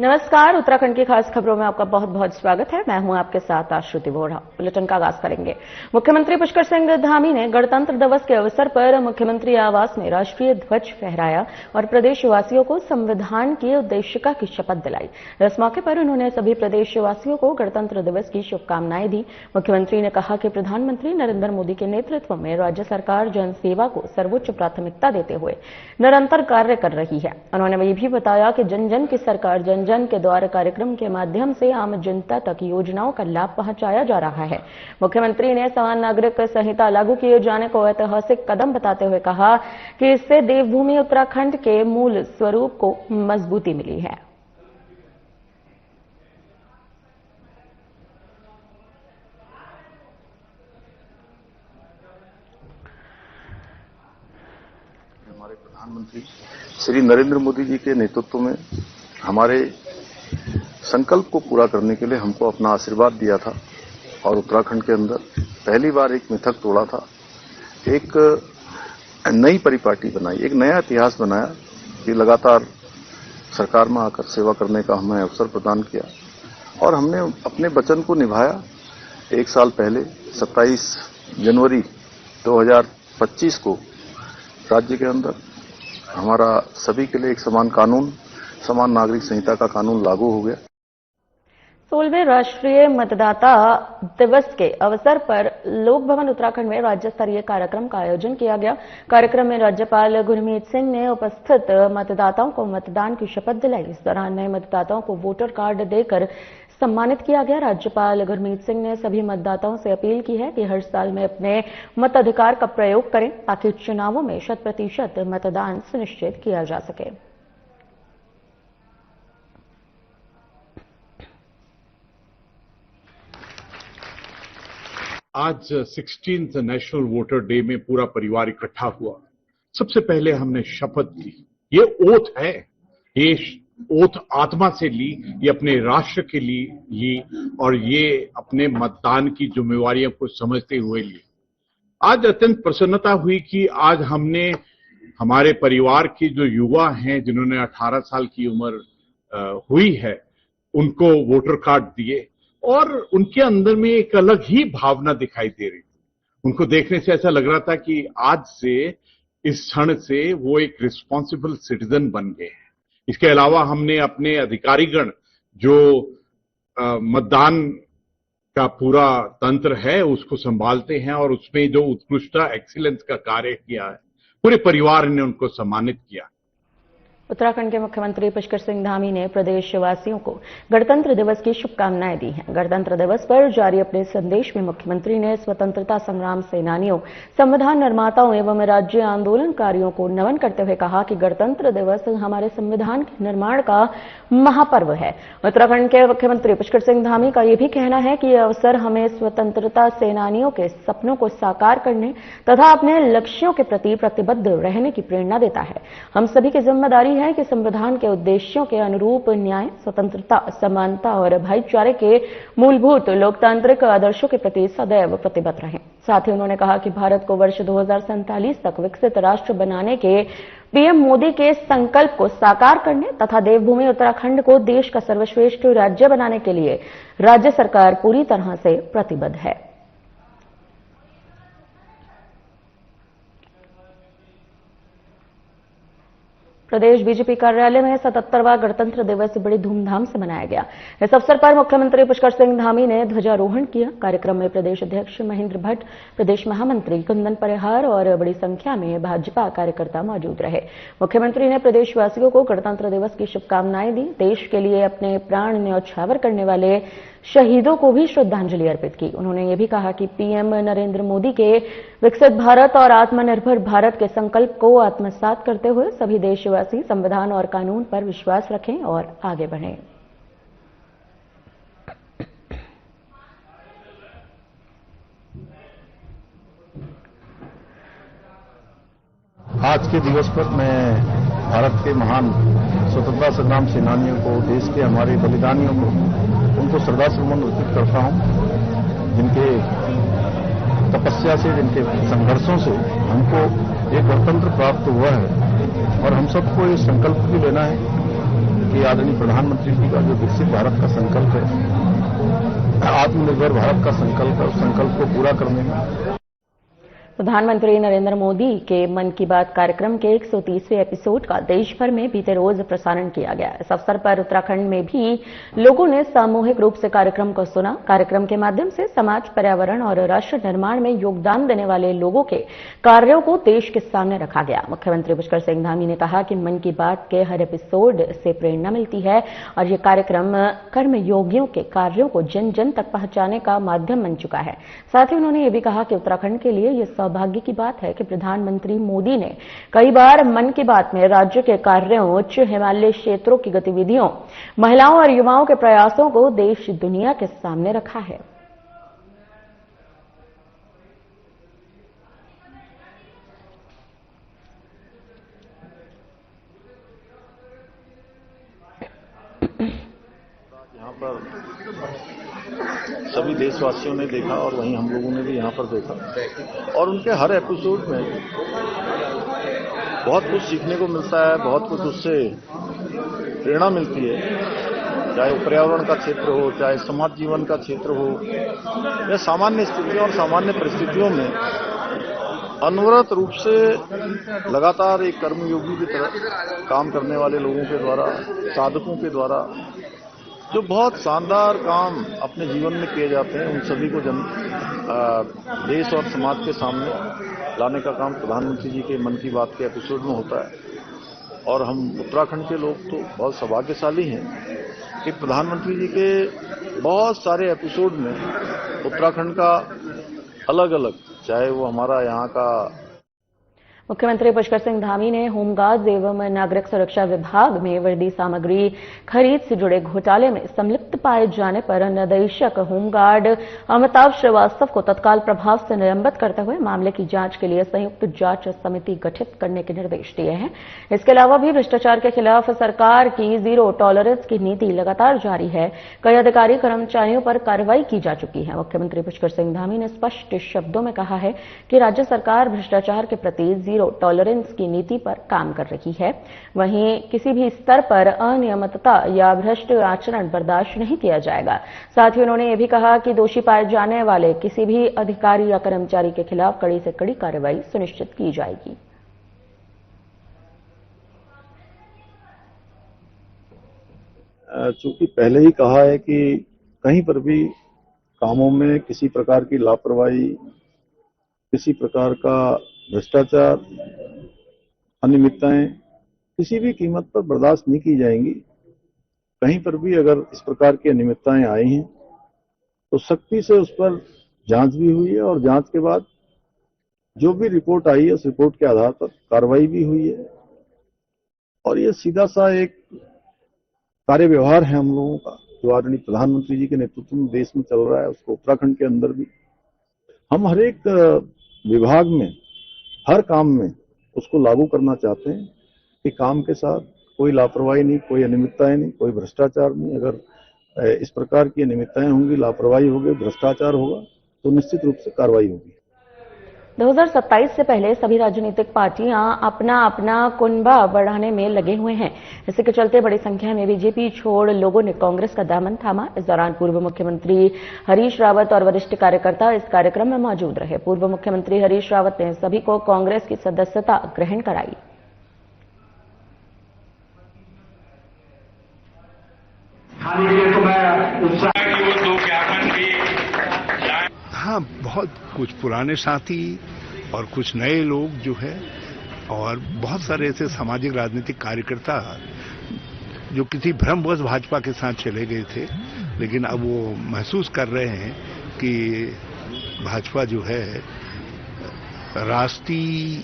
नमस्कार। उत्तराखंड की खास खबरों में आपका बहुत बहुत स्वागत है। मैं हूं आपके साथ आश्रुति वोरा। बुलेटिन का आगाज करेंगे। मुख्यमंत्री पुष्कर सिंह धामी ने गणतंत्र दिवस के अवसर पर मुख्यमंत्री आवास में राष्ट्रीय ध्वज फहराया और प्रदेशवासियों को संविधान की उद्देशिका की शपथ दिलाई। इस मौके पर उन्होंने सभी प्रदेशवासियों को गणतंत्र दिवस की शुभकामनाएं दी। मुख्यमंत्री ने कहा कि प्रधानमंत्री नरेंद्र मोदी के नेतृत्व में राज्य सरकार जनसेवा को सर्वोच्च प्राथमिकता देते हुए निरंतर कार्य कर रही है। उन्होंने ये भी बताया कि जन जन की सरकार जन जन के द्वार कार्यक्रम के माध्यम से आम जनता तक योजनाओं का लाभ पहुंचाया जा रहा है। मुख्यमंत्री ने समान नागरिक संहिता लागू किए जाने को ऐतिहासिक कदम बताते हुए कहा कि इससे देवभूमि उत्तराखंड के मूल स्वरूप को मजबूती मिली है। हमारे प्रधानमंत्री श्री नरेंद्र मोदी जी के नेतृत्व में हमारे संकल्प को पूरा करने के लिए हमको अपना आशीर्वाद दिया था और उत्तराखंड के अंदर पहली बार एक मिथक तोड़ा था, एक नई परिपाटी बनाई, एक नया इतिहास बनाया कि लगातार सरकार में आकर सेवा करने का हमें अवसर प्रदान किया और हमने अपने वचन को निभाया। एक साल पहले 27 जनवरी 2025 को राज्य के अंदर हमारा सभी के लिए एक समान कानून, समान नागरिक संहिता का कानून लागू हो गया। 16वें राष्ट्रीय मतदाता दिवस के अवसर पर लोक भवन उत्तराखंड में राज्य स्तरीय कार्यक्रम का आयोजन किया गया। कार्यक्रम में राज्यपाल गुरमीत सिंह ने उपस्थित मतदाताओं को मतदान की शपथ दिलाई। इस दौरान नए मतदाताओं को वोटर कार्ड देकर सम्मानित किया गया। राज्यपाल गुरमीत सिंह ने सभी मतदाताओं से अपील की है कि हर साल में अपने मताधिकार का प्रयोग करें ताकि चुनावों में 100% मतदान सुनिश्चित किया जा सके। आज 16th नेशनल वोटर डे में पूरा परिवार इकट्ठा हुआ। सबसे पहले हमने शपथ ली। ये ओथ है, ये ओथ आत्मा से ली, ये अपने राष्ट्र के लिए ली और ये अपने मतदान की जिम्मेवारियों को समझते हुए ली। आज अत्यंत प्रसन्नता हुई कि आज हमने हमारे परिवार के जो युवा हैं जिन्होंने 18 साल की उम्र हुई है उनको वोटर कार्ड दिए और उनके अंदर में एक अलग ही भावना दिखाई दे रही थी। उनको देखने से ऐसा लग रहा था कि आज से, इस क्षण से वो एक रिस्पॉन्सिबल सिटीजन बन गए हैं। इसके अलावा हमने अपने अधिकारीगण जो मतदान का पूरा तंत्र है उसको संभालते हैं और उसमें जो उत्कृष्टता, एक्सीलेंस का कार्य किया है, पूरे परिवार ने उनको सम्मानित किया। उत्तराखंड के मुख्यमंत्री पुष्कर सिंह धामी ने प्रदेशवासियों को गणतंत्र दिवस की शुभकामनाएं दी हैं। गणतंत्र दिवस पर जारी अपने संदेश में मुख्यमंत्री ने स्वतंत्रता संग्राम सेनानियों, संविधान निर्माताओं एवं राज्य आंदोलनकारियों को नमन करते हुए कहा कि गणतंत्र दिवस हमारे संविधान के निर्माण का महापर्व है। उत्तराखंड के मुख्यमंत्री पुष्कर सिंह धामी का यह भी कहना है कि यह अवसर हमें स्वतंत्रता सेनानियों के सपनों को साकार करने तथा अपने लक्ष्यों के प्रति प्रतिबद्ध रहने की प्रेरणा देता है। हम सभी की जिम्मेदारी है कि संविधान के उद्देश्यों के अनुरूप न्याय, स्वतंत्रता, समानता और भाईचारे के मूलभूत लोकतांत्रिक आदर्शों के प्रति सदैव प्रतिबद्ध रहें। साथ ही उन्होंने कहा कि भारत को वर्ष 2047 तक विकसित राष्ट्र बनाने के पीएम मोदी के संकल्प को साकार करने तथा देवभूमि उत्तराखंड को देश का सर्वश्रेष्ठ राज्य बनाने के लिए राज्य सरकार पूरी तरह से प्रतिबद्ध है। प्रदेश बीजेपी कार्यालय में 77वां गणतंत्र दिवस बड़ी धूमधाम से मनाया गया। इस अवसर पर मुख्यमंत्री पुष्कर सिंह धामी ने ध्वजारोहण किया। कार्यक्रम में प्रदेश अध्यक्ष महेंद्र भट्ट, प्रदेश महामंत्री कुंदन परिहार और बड़ी संख्या में भाजपा कार्यकर्ता मौजूद रहे। मुख्यमंत्री ने प्रदेशवासियों को गणतंत्र दिवस की शुभकामनाएं दी। देश के लिए अपने प्राण न्यौछावर करने वाले शहीदों को भी श्रद्धांजलि अर्पित की। उन्होंने ये भी कहा कि पीएम नरेंद्र मोदी के विकसित भारत और आत्मनिर्भर भारत के संकल्प को आत्मसात करते हुए सभी देशवासी संविधान और कानून पर विश्वास रखें और आगे बढ़ें। आज के दिवस पर मैं भारत के महान स्वतंत्रता संग्राम सेनानियों को, देश के हमारे बलिदानियों को, उनको श्रद्धासुमन अर्पित करता हूं, जिनके तपस्या से, जिनके संघर्षों से हमको एक गणतंत्र प्राप्त हुआ है। और हम सबको ये संकल्प भी लेना है कि आदरणीय प्रधानमंत्री जी का जो विकसित भारत का संकल्प है, आत्मनिर्भर भारत का संकल्प है, उस संकल्प को पूरा करने में प्रधानमंत्री नरेंद्र मोदी के मन की बात कार्यक्रम के 130वें एपिसोड का देश भर में बीते रोज प्रसारण किया गया। इस अवसर पर उत्तराखंड में भी लोगों ने सामूहिक रूप से कार्यक्रम को सुना। कार्यक्रम के माध्यम से समाज, पर्यावरण और राष्ट्र निर्माण में योगदान देने वाले लोगों के कार्यों को देश के सामने रखा गया। मुख्यमंत्री पुष्कर सिंह धामी ने कहा कि मन की बात के हर एपिसोड से प्रेरणा मिलती है और ये कार्यक्रम कर्मयोगियों के कार्यों को जन जन तक पहुंचाने का माध्यम बन चुका है। साथ ही उन्होंने ये भी कहा कि उत्तराखंड के लिए ये सौभाग्य की बात है कि प्रधानमंत्री मोदी ने कई बार मन की बात में राज्य के कार्यों, उच्च हिमालय क्षेत्रों की गतिविधियों, महिलाओं और युवाओं के प्रयासों को देश दुनिया के सामने रखा है। यहाँ पर सभी देशवासियों ने देखा और वहीं हम लोगों ने भी यहाँ पर देखा और उनके हर एपिसोड में बहुत कुछ सीखने को मिलता है, बहुत कुछ उससे प्रेरणा मिलती है, चाहे वो पर्यावरण का क्षेत्र हो, चाहे समाज जीवन का क्षेत्र हो या सामान्य स्थितियों और सामान्य परिस्थितियों में अनवरत रूप से लगातार एक कर्मयोगी की तरह काम करने वाले लोगों के द्वारा, साधकों के द्वारा जो बहुत शानदार काम अपने जीवन में किए जाते हैं, उन सभी को देश और समाज के सामने लाने का काम प्रधानमंत्री जी के मन की बात के एपिसोड में होता है। और हम उत्तराखंड के लोग तो बहुत सौभाग्यशाली हैं कि प्रधानमंत्री जी के बहुत सारे एपिसोड में उत्तराखंड का अलग अलग, चाहे वो हमारा यहाँ का मुख्यमंत्री पुष्कर सिंह धामी ने होमगार्ड एवं नागरिक सुरक्षा विभाग में वर्दी सामग्री खरीद से जुड़े घोटाले में संलिप्त पाए जाने पर निदेशक होमगार्ड अमिताभ श्रीवास्तव को तत्काल प्रभाव से निलंबित करते हुए मामले की जांच के लिए संयुक्त जांच समिति गठित करने के निर्देश दिए हैं। इसके अलावा भी भ्रष्टाचार के खिलाफ सरकार की जीरो टॉलरेंस की नीति लगातार जारी है। कई अधिकारी कर्मचारियों पर कार्रवाई की जा चुकी है। मुख्यमंत्री पुष्कर सिंह धामी ने स्पष्ट शब्दों में कहा है कि राज्य सरकार भ्रष्टाचार के प्रति जीरो टॉलरेंस की नीति पर काम कर रही है। वहीं किसी भी स्तर पर अनियमितता या भ्रष्ट आचरण बर्दाश्त नहीं किया जाएगा। साथ ही उन्होंने ये भी कहा कि दोषी पाए जाने वाले किसी भी अधिकारी या कर्मचारी के खिलाफ कड़ी से कड़ी कार्रवाई सुनिश्चित की जाएगी। चूंकि पहले ही कहा है कि कहीं पर भी कामों में किसी प्रकार की लापरवाही, किसी प्रकार का भ्रष्टाचार, अनियमितताएं किसी भी कीमत पर बर्दाश्त नहीं की जाएंगी। कहीं पर भी अगर इस प्रकार की अनियमितताएं आई हैं तो सख्ती से उस पर जांच भी हुई है और जांच के बाद जो भी रिपोर्ट आई है उस रिपोर्ट के आधार पर कार्रवाई भी हुई है। और ये सीधा सा एक कार्य व्यवहार है हम लोगों का जो आदरणीय प्रधानमंत्री जी के नेतृत्व में देश में चल रहा है, उसको उत्तराखंड के अंदर भी हम हर एक विभाग में, हर काम में उसको लागू करना चाहते हैं कि काम के साथ कोई लापरवाही नहीं, कोई अनियमितताएं नहीं, कोई भ्रष्टाचार नहीं। अगर इस प्रकार की अनियमितताएं होंगी, लापरवाही होगी, भ्रष्टाचार होगा तो निश्चित रूप से कार्रवाई होगी। 2027 से पहले सभी राजनीतिक पार्टियां अपना अपना कुनबा बढ़ाने में लगे हुए हैं। इसी के चलते बड़ी संख्या में बीजेपी छोड़ लोगों ने कांग्रेस का दामन थामा। इस दौरान पूर्व मुख्यमंत्री हरीश रावत और वरिष्ठ कार्यकर्ता इस कार्यक्रम में मौजूद रहे। पूर्व मुख्यमंत्री हरीश रावत ने सभी को कांग्रेस की सदस्यता ग्रहण कराई। हाँ, बहुत कुछ पुराने साथी और कुछ नए लोग जो है और बहुत सारे ऐसे सामाजिक राजनीतिक कार्यकर्ता जो किसी भ्रमवश भाजपा के साथ चले गए थे, लेकिन अब वो महसूस कर रहे हैं कि भाजपा जो है राष्ट्रीय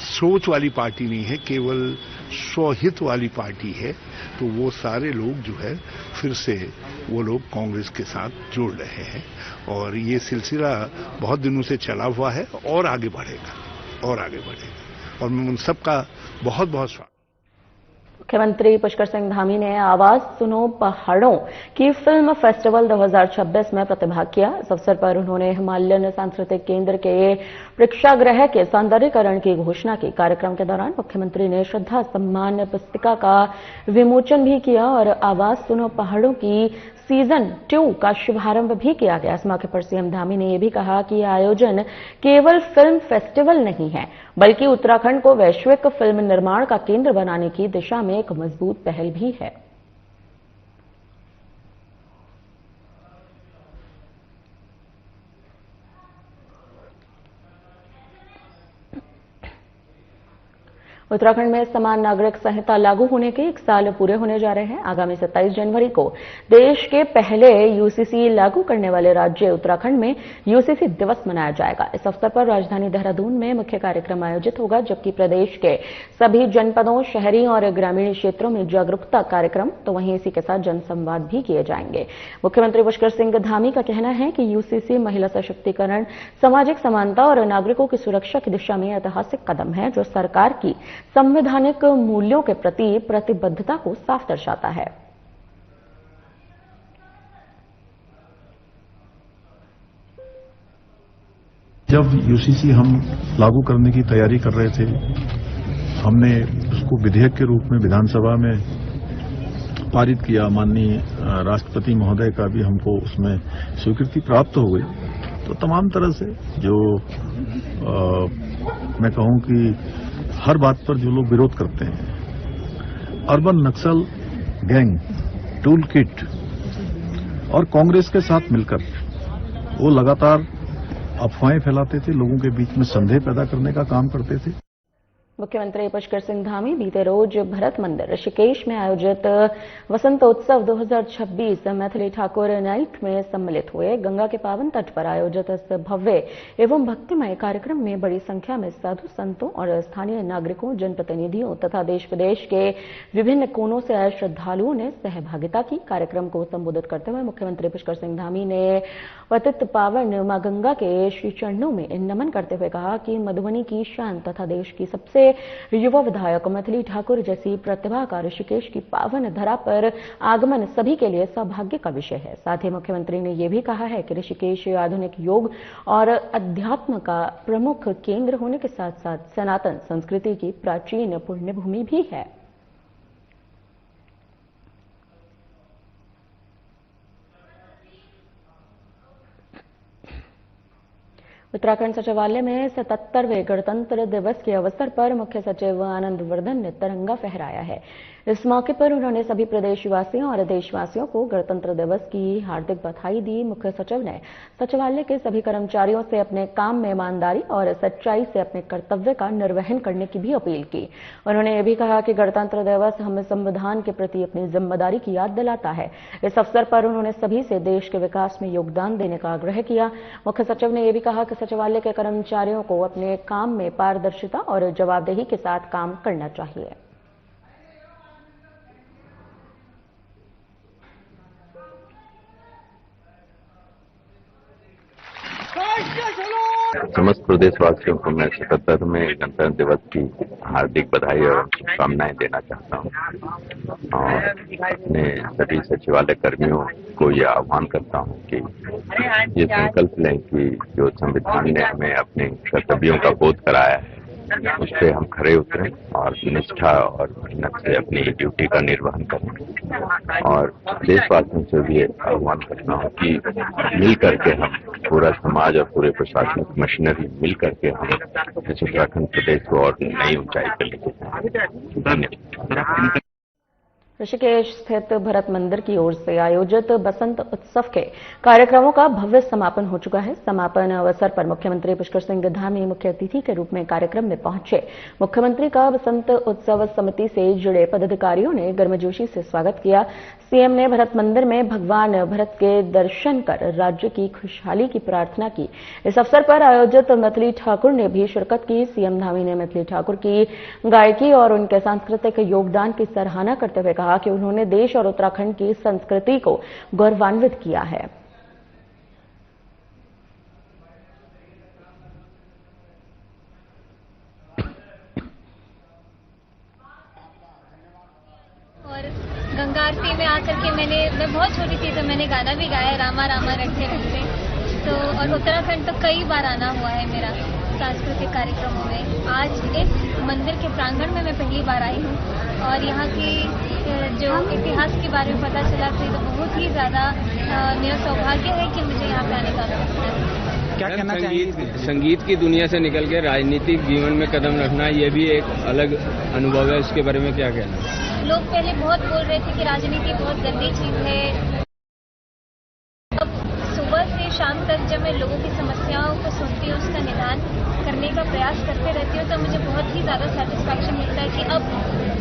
सोच वाली पार्टी नहीं है, केवल स्वहित वाली पार्टी है। तो वो सारे लोग जो है फिर से वो लोग कांग्रेस के साथ जुड़ रहे हैं और ये सिलसिला बहुत दिनों से चला हुआ है और आगे बढ़ेगा और मैं उन सबका बहुत बहुत स्वागत। मुख्यमंत्री पुष्कर सिंह धामी ने आवाज सुनो पहाड़ों की फिल्म फेस्टिवल 2026 में प्रतिभाग किया। इस अवसर पर उन्होंने हिमालयन सांस्कृतिक केंद्र के प्रेक्षागृह के सौंदर्यीकरण की घोषणा की। कार्यक्रम के दौरान मुख्यमंत्री ने श्रद्धा सम्मान पुस्तिका का विमोचन भी किया और आवाज सुनो पहाड़ों की सीजन 2 का शुभारंभ भी किया गया। इस मौके पर सीएम धामी ने यह भी कहा कि यह आयोजन केवल फिल्म फेस्टिवल नहीं है, बल्कि उत्तराखंड को वैश्विक फिल्म निर्माण का केंद्र बनाने की दिशा में एक मजबूत पहल भी है। उत्तराखंड में समान नागरिक संहिता लागू होने के 1 साल पूरे होने जा रहे हैं। आगामी 27 जनवरी को देश के पहले यूसीसी लागू करने वाले राज्य उत्तराखंड में यूसीसी दिवस मनाया जाएगा। इस अवसर पर राजधानी देहरादून में मुख्य कार्यक्रम आयोजित होगा, जबकि प्रदेश के सभी जनपदों, शहरी और ग्रामीण क्षेत्रों में जागरूकता कार्यक्रम तो वहीं इसी के साथ जनसंवाद भी किए जाएंगे। मुख्यमंत्री पुष्कर सिंह धामी का कहना है कि यूसीसी महिला सशक्तिकरण, सामाजिक समानता और नागरिकों की सुरक्षा की दिशा में ऐतिहासिक कदम है, जो सरकार की संवैधानिक मूल्यों के प्रति प्रतिबद्धता को साफ दर्शाता है। जब यूसीसी हम लागू करने की तैयारी कर रहे थे, हमने उसको विधेयक के रूप में विधानसभा में पारित किया। माननीय राष्ट्रपति महोदय का भी हमको उसमें स्वीकृति प्राप्त हो गई। तो तमाम तरह से जो मैं कहूं कि हर बात पर जो लोग विरोध करते हैं, अर्बन नक्सल गैंग, टूल किट और कांग्रेस के साथ मिलकर वो लगातार अफवाहें फैलाते थे, लोगों के बीच में संदेह पैदा करने का काम करते थे। मुख्यमंत्री पुष्कर सिंह धामी बीते रोज भरत मंदिर ऋषिकेश में आयोजित वसंतोत्सव 2026 मैथिली ठाकुर नाइट में सम्मिलित हुए। गंगा के पावन तट पर आयोजित इस भव्य एवं भक्तिमय कार्यक्रम में बड़ी संख्या में साधु संतों और स्थानीय नागरिकों, जनप्रतिनिधियों तथा देश विदेश के विभिन्न कोनों से आए श्रद्धालुओं ने सहभागिता की। कार्यक्रम को संबोधित करते हुए मुख्यमंत्री पुष्कर सिंह धामी ने पतित पावन मां गंगा के श्री चरणों में नमन करते हुए कहा कि मधुबनी की शान तथा देश की सबसे युवा विधायक मैथिली ठाकुर जैसी प्रतिभा का ऋषिकेश की पावन धरा पर आगमन सभी के लिए सौभाग्य का विषय है। साथ ही मुख्यमंत्री ने यह भी कहा है कि ऋषिकेश आधुनिक योग और अध्यात्म का प्रमुख केंद्र होने के साथ साथ सनातन संस्कृति की प्राचीन पुण्यभूमि भी है। उत्तराखंड सचिवालय में 77वें गणतंत्र दिवस के अवसर पर मुख्य सचिव आनंद वर्धन ने तिरंगा फहराया है। इस मौके पर उन्होंने सभी प्रदेशवासियों और देशवासियों को गणतंत्र दिवस की हार्दिक बधाई दी। मुख्य सचिव ने सचिवालय के सभी कर्मचारियों से अपने काम में ईमानदारी और सच्चाई से अपने कर्तव्य का निर्वहन करने की भी अपील की। उन्होंने यह भी कहा कि गणतंत्र दिवस हमें संविधान के प्रति अपनी जिम्मेदारी की याद दिलाता है। इस अवसर पर उन्होंने सभी से देश के विकास में योगदान देने का आग्रह किया। मुख्य सचिव ने यह भी कहा कि सचिवालय के कर्मचारियों को अपने काम में पारदर्शिता और जवाबदेही के साथ काम करना चाहिए। समस्त प्रदेशवासियों को मैं 77वें गणतंत्र दिवस की हार्दिक बधाई और शुभकामनाएं देना चाहता हूं और अपने सभी सचिवालय कर्मियों को यह आह्वान करता हूं कि ये संकल्प लें कि जो संविधान ने हमें अपने कर्तव्यों का बोध कराया है उस पर हम खरे उतरें और निष्ठा और मेहनत से अपनी ड्यूटी का निर्वहन करें। और देशवासियों से भी आह्वान करता हूं कि मिल करके हम पूरा समाज और पूरे प्रशासनिक मशीनरी मिल करके हम इस उत्तराखंड प्रदेश को और नई ऊंचाई पर लेके जाएं। धन्यवाद। ऋषिकेश स्थित भरत मंदिर की ओर से आयोजित बसंत उत्सव के कार्यक्रमों का भव्य समापन हो चुका है। समापन अवसर पर मुख्यमंत्री पुष्कर सिंह धामी मुख्य अतिथि के रूप में कार्यक्रम में पहुंचे। मुख्यमंत्री का बसंत उत्सव समिति से जुड़े पदाधिकारियों ने गर्मजोशी से स्वागत किया। सीएम ने भरत मंदिर में भगवान भरत के दर्शन कर राज्य की खुशहाली की प्रार्थना की। इस अवसर पर आयोजित मैथिली ठाकुर ने भी शिरकत की। सीएम धामी ने मैथिली ठाकुर की गायकी और उनके सांस्कृतिक योगदान की सराहना करते हुए कहा कि उन्होंने देश और उत्तराखंड की संस्कृति को गौरवान्वित किया है। बहुत छोटी थी तो मैंने गाना भी गाया, रामा रामा रखते रखते। तो और उत्तराखंड तो कई बार आना हुआ है मेरा सांस्कृतिक कार्यक्रमों में। आज इस मंदिर के प्रांगण में मैं पहली बार आई हूँ और यहाँ की जो इतिहास के बारे में पता चला तो बहुत ही ज़्यादा मेरा सौभाग्य है कि मुझे यहाँ पे आने का अवसर मिला। क्या कहना चाहिए? संगीत की दुनिया से निकल के राजनीतिक जीवन में कदम रखना, ये भी एक अलग अनुभव है, इसके बारे में क्या कहना? लोग पहले बहुत बोल रहे थे कि राजनीति बहुत गंदी चीज है। अब सुबह से शाम तक जब मैं लोगों की समस्याओं को सुनती हूँ, उसका निदान करने का प्रयास करते रहती हूँ, तो मुझे बहुत ही ज़्यादा सेटिस्फैक्शन मिलता है कि अब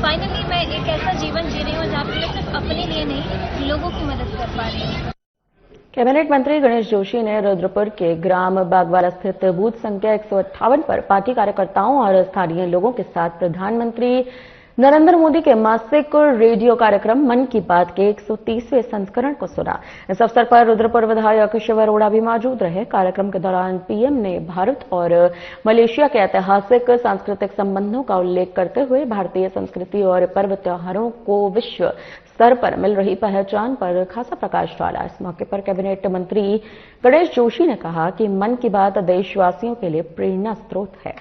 फाइनली मैं एक ऐसा जीवन जी रही हूँ जहाँ पर मैं सिर्फ अपने लिए नहीं, लोगों की मदद कर पा रही हूँ। कैबिनेट मंत्री गणेश जोशी ने रुद्रपुर के ग्राम बागवाला स्थित बूथ संख्या 158 पर पार्टी कार्यकर्ताओं और स्थानीय लोगों के साथ प्रधानमंत्री नरेंद्र मोदी के मासिक रेडियो कार्यक्रम मन की बात के 130वें संस्करण को सुना। इस अवसर पर रुद्रपुर विधायक शिव अरोड़ा भी मौजूद रहे। कार्यक्रम के दौरान पीएम ने भारत और मलेशिया के ऐतिहासिक सांस्कृतिक संबंधों का उल्लेख करते हुए भारतीय संस्कृति और पर्व त्योहारों को विश्व स्तर पर मिल रही पहचान पर खासा प्रकाश डाला। इस मौके पर कैबिनेट मंत्री गणेश जोशी ने कहा कि मन की बात देशवासियों के लिए प्रेरणा स्रोत है।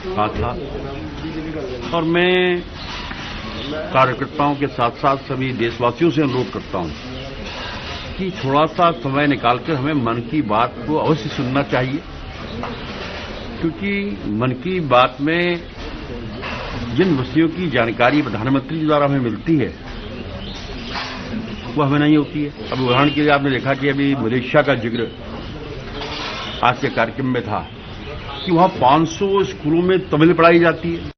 था और मैं कार्यकर्ताओं के साथ साथ सभी देशवासियों से अनुरोध करता हूं कि थोड़ा सा समय निकालकर हमें मन की बात को अवश्य सुनना चाहिए, क्योंकि मन की बात में जिन विषयों की जानकारी प्रधानमंत्री द्वारा हमें मिलती है वो हमें नहीं होती है। अब उदाहरण के लिए आपने देखा कि अभी मलेशिया का जिक्र आज के कार्यक्रम में था कि वहां 500 स्कूलों में तमिल पढ़ाई जाती है।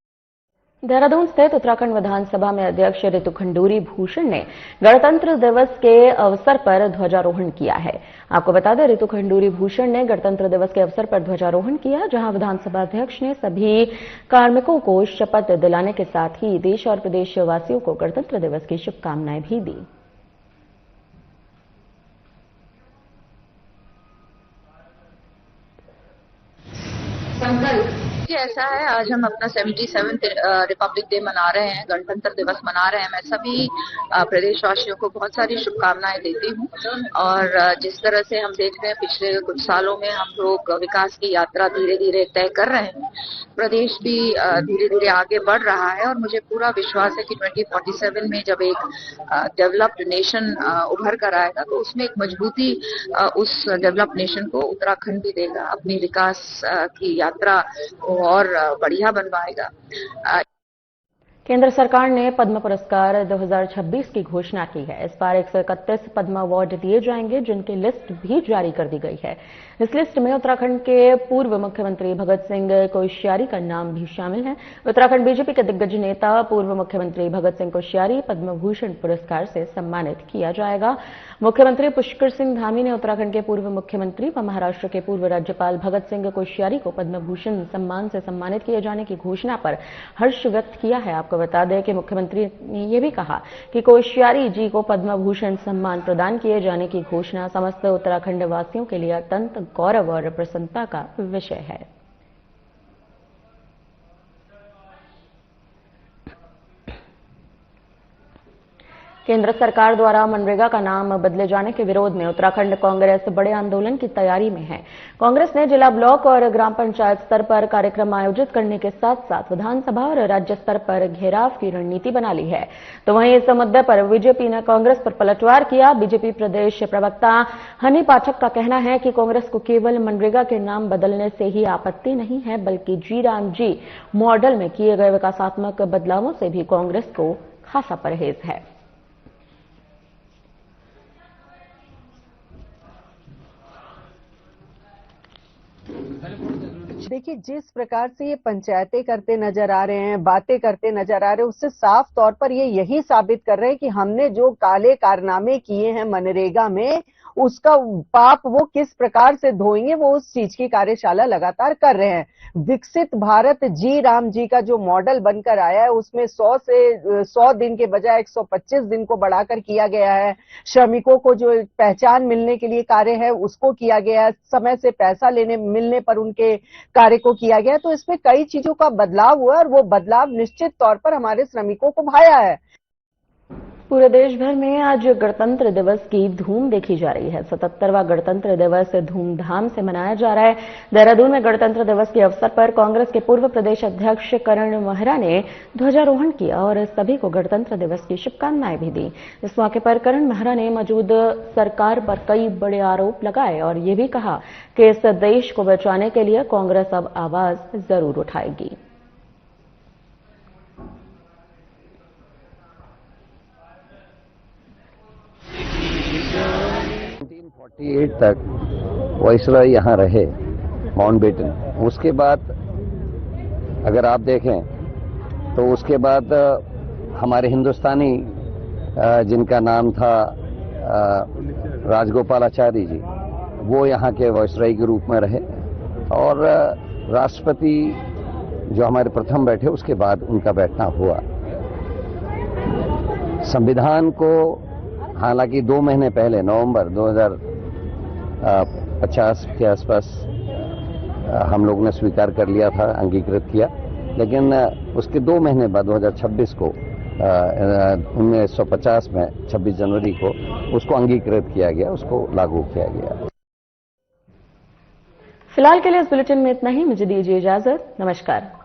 देहरादून स्थित उत्तराखंड विधानसभा में अध्यक्ष ऋतु खंडूरी भूषण ने गणतंत्र दिवस के अवसर पर ध्वजारोहण किया है। आपको बता दें, ऋतु खंडूरी भूषण ने गणतंत्र दिवस के अवसर पर ध्वजारोहण किया, जहां विधानसभा अध्यक्ष ने सभी कार्मिकों को शपथ दिलाने के साथ ही देश और प्रदेशवासियों को गणतंत्र दिवस की शुभकामनाएं भी दी। ऐसा है, आज हम अपना 77th रिपब्लिक डे मना रहे हैं, गणतंत्र दिवस मना रहे हैं। मैं सभी प्रदेशवासियों को बहुत सारी शुभकामनाएं देती हूं और जिस तरह से हम देख रहे हैं पिछले कुछ सालों में हम लोग विकास की यात्रा धीरे धीरे तय कर रहे हैं, प्रदेश भी धीरे धीरे आगे बढ़ रहा है और मुझे पूरा विश्वास है कि 2047 में जब एक डेवलप्ड नेशन उभर कर आएगा तो उसमें एक मजबूती उस डेवलप्ड नेशन को उत्तराखंड भी देगा, अपनी विकास की यात्रा और बढ़िया बनवाएगा। केंद्र सरकार ने पद्म पुरस्कार 2026 की घोषणा की है। इस बार 131 पद्म अवार्ड दिए जाएंगे, जिनकी लिस्ट भी जारी कर दी गई है। इस लिस्ट में उत्तराखंड के पूर्व मुख्यमंत्री भगत सिंह कोश्यारी का नाम भी शामिल है। उत्तराखंड बीजेपी के दिग्गज नेता पूर्व मुख्यमंत्री भगत सिंह कोश्यारी पद्म भूषण पुरस्कार से सम्मानित किया जाएगा। मुख्यमंत्री पुष्कर सिंह धामी ने उत्तराखंड के पूर्व मुख्यमंत्री व महाराष्ट्र के पूर्व राज्यपाल भगत सिंह कोश्यारी को पद्म भूषण सम्मान से सम्मानित किए जाने की घोषणा पर हर्ष व्यक्त किया है। आपको बता दें कि मुख्यमंत्री ने यह भी कहा कि कोश्यारी जी को पद्म भूषण सम्मान प्रदान किए जाने की घोषणा समस्त उत्तराखंड वासियों के लिए अत्यंत गौरव और प्रसन्नता का विषय है। केंद्र सरकार द्वारा मनरेगा का नाम बदले जाने के विरोध में उत्तराखंड कांग्रेस बड़े आंदोलन की तैयारी में है। कांग्रेस ने जिला, ब्लॉक और ग्राम पंचायत स्तर पर कार्यक्रम आयोजित करने के साथ साथ विधानसभा और राज्य स्तर पर घेराव की रणनीति बना ली है। तो वहीं इस मुद्दे पर बीजेपी ने कांग्रेस पर पलटवार किया। बीजेपी प्रदेश प्रवक्ता हनी पाठक का कहना है कि कांग्रेस को केवल मनरेगा के नाम बदलने से ही आपत्ति नहीं है, बल्कि जी राम जी मॉडल में किए गए विकासात्मक बदलावों से भी कांग्रेस को खासा परहेज है। देखिए, जिस प्रकार से ये पंचायतें करते नजर आ रहे हैं, बातें करते नजर आ रहे हैं, उससे साफ तौर पर ये यही साबित कर रहे हैं कि हमने जो काले कारनामे किए हैं मनरेगा में, उसका पाप वो किस प्रकार से धोएंगे, वो उस चीज की कार्यशाला लगातार कर रहे हैं। विकसित भारत जी राम जी का जो मॉडल बनकर आया है, उसमें 100 दिन के बजाय 125 दिन को बढ़ाकर किया गया है। श्रमिकों को जो पहचान मिलने के लिए कार्य है उसको किया गया है, समय से पैसा मिलने पर उनके कार्य को किया गया। तो इसमें कई चीजों का बदलाव हुआ और वो बदलाव निश्चित तौर पर हमारे श्रमिकों को भाया है। पूरे देश भर में आज गणतंत्र दिवस की धूम देखी जा रही है। 77वां गणतंत्र दिवस धूमधाम से मनाया जा रहा है। देहरादून में गणतंत्र दिवस के अवसर पर कांग्रेस के पूर्व प्रदेश अध्यक्ष करण मेहरा ने ध्वजारोहण किया और सभी को गणतंत्र दिवस की शुभकामनाएं भी दी। इस मौके पर करण मेहरा ने मौजूद सरकार पर कई बड़े आरोप लगाए और ये भी कहा कि इस देश को बचाने के लिए कांग्रेस अब आवाज जरूर उठाएगी। 1948 तक वाइसरॉय यहाँ रहे माउंटबेटन। उसके बाद अगर आप देखें तो उसके बाद हमारे हिंदुस्तानी जिनका नाम था राजगोपालाचारी जी, वो यहाँ के वाइसरॉय के रूप में रहे और राष्ट्रपति जो हमारे प्रथम बैठे उसके बाद उनका बैठना हुआ। संविधान को हालांकि 2 महीने पहले नवंबर 2050 के आसपास हम लोगों ने स्वीकार कर लिया था, अंगीकृत किया, लेकिन उसके 2 महीने बाद 2026 को 1950 में 26 जनवरी को उसको अंगीकृत किया गया, उसको लागू किया गया। फिलहाल के लिए इस बुलेटिन में इतना ही। मुझे दीजिए इजाजत। नमस्कार।